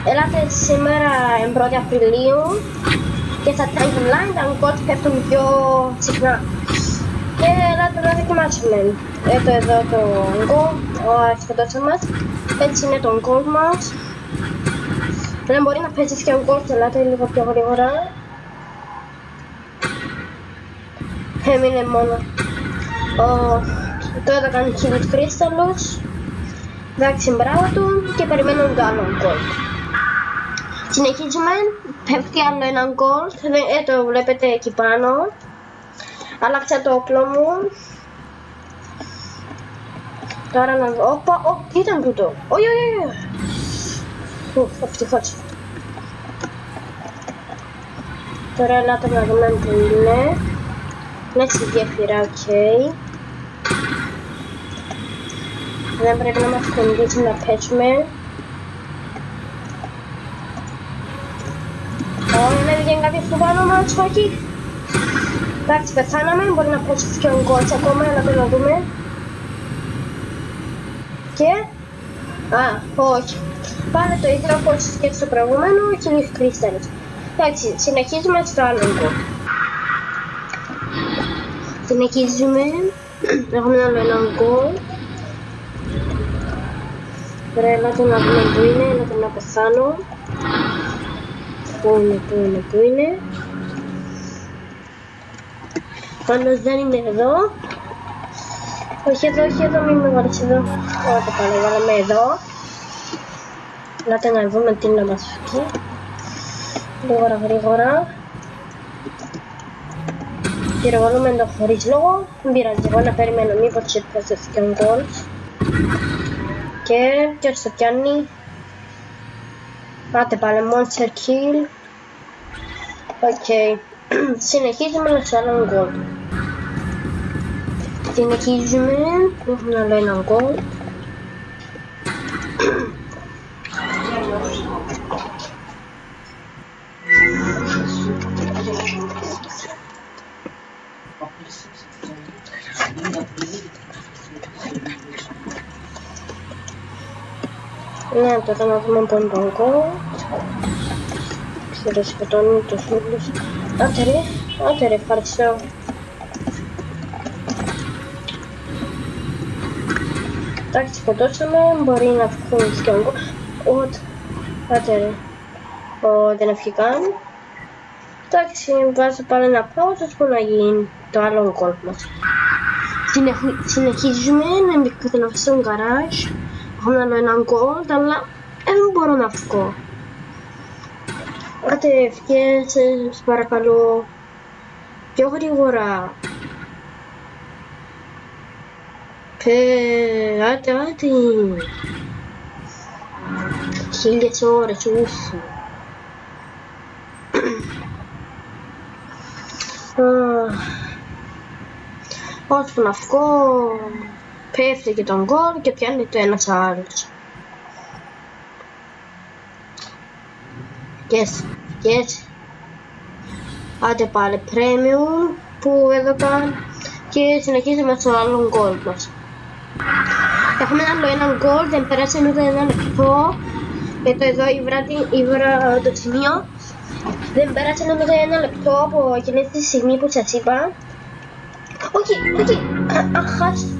Ελάτε σήμερα 1η Απριλίου και στα Tank Online τα gold πέφτουν πιο συχνά. Και ελάτε να δοκιμάσουμε. Εδώ το gold, ο αριθμητός μας. Έτσι είναι το gold μας. Δεν μπορεί να παίζεις και gold, ελάτε λίγο πιο γρήγορα. Έμεινε μόνο. Τώρα θα κάνει χίλιους κρίσταλους. Εντάξει, μπράβο του και περιμένουμε το άλλο gold. Συνεχίζουμε, πέφτει άλλο ένα gold, το βλέπετε εκεί πάνω. Άλλαξα το όπλο μου. Τώρα να δω, όπα, τι ήταν τούτο, όχι, ευτυχώς. Τώρα ελάτε να δούμε που είναι. Είναι στη γέφυρα, οκ. Δεν πρέπει να μας κοντήσει να πέσουμε. Δεν βγαίνει κάποιος που πάνω μας, όχι. Εντάξει, πεθάναμε, μπορεί να πέσει και ο γκολτς ακόμα, αλλά να δούμε. Και... όχι. Πάλι το ίδιο όπως και στο προηγούμενο, χίλιους κρίσταλους. Εντάξει, συνεχίζουμε στο άλλο γκολτ. Συνεχίζουμε, έχουμε άλλο ένα γκολτ. Τώρα έλατε να δούμε που είναι, έλατε να πεθάνω. Πού είναι. Πάντως δεν είναι εδώ. Όχι εδώ, μην με βάλεις εδώ. Ωραία, πάλι βάλαμε εδώ. Ελάτε να δούμε τι να μας πει. Γρήγορα. Πυροβολούμε το χωρίς λόγο. Μην πειράζει, εγώ να περιμένω μήπως έπαιζε και ο γκολτς. Και ποιος το πιάνει. Πάτε πάλι monster kill. Οκ. Συνεχίζουμε στο άλλο gold. Συνεχίζουμε. Έχουμε άλλο ένα gold. Ναι, τώρα να δούμε πού είναι το gold. Σκοτώνει τους ούλους. Άντε ρε, ευχαριστώ. Εντάξει, σκοτώσαμε, μπορεί να βγουν και εγώ. Άντε ρε. Δεν έφυγαν. Εντάξει, βάζω πάλι ένα παίζω ώστε να γίνει το άλλο γκολ μας. Συνεχίζουμε να μπήκαμε στο γκαράζ. Έχουμε άλλο έναν γκολ, αλλά δεν μπορώ να βγω. Άντε, ευκαιρίες, σας παρακαλώ. Πιο γρήγορα. Άντε. 1000 ώρες, ουφ. Ώσπου να βγω, πέφτει και τον γκολ και πιάνει το ένας άλλος. Yes. Άντε πάλι premium που έδωκα και συνεχίζουμε στο άλλο gold μας. Έχουμε άλλο ένα gold, δεν πέρασε ούτε ένα λεπτό. Εδώ ήβρα το σημείο. Δεν πέρασε ούτε ένα λεπτό από εκείνη τη στιγμή που σας είπα. Όχι.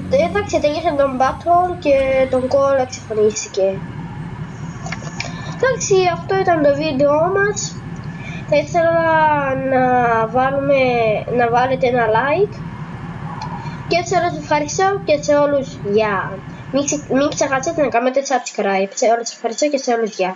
Εντάξει, τελείωσε τον battle και τον gold εξαφανίστηκε. Εντάξει, αυτό ήταν το βίντεο μας. Θα ήθελα να βάλετε ένα like. Και σε όλους ευχαριστώ και σε όλους γεια. Μην ξεχάσετε να κάνετε subscribe. Σε όλους ευχαριστώ και σε όλους γεια.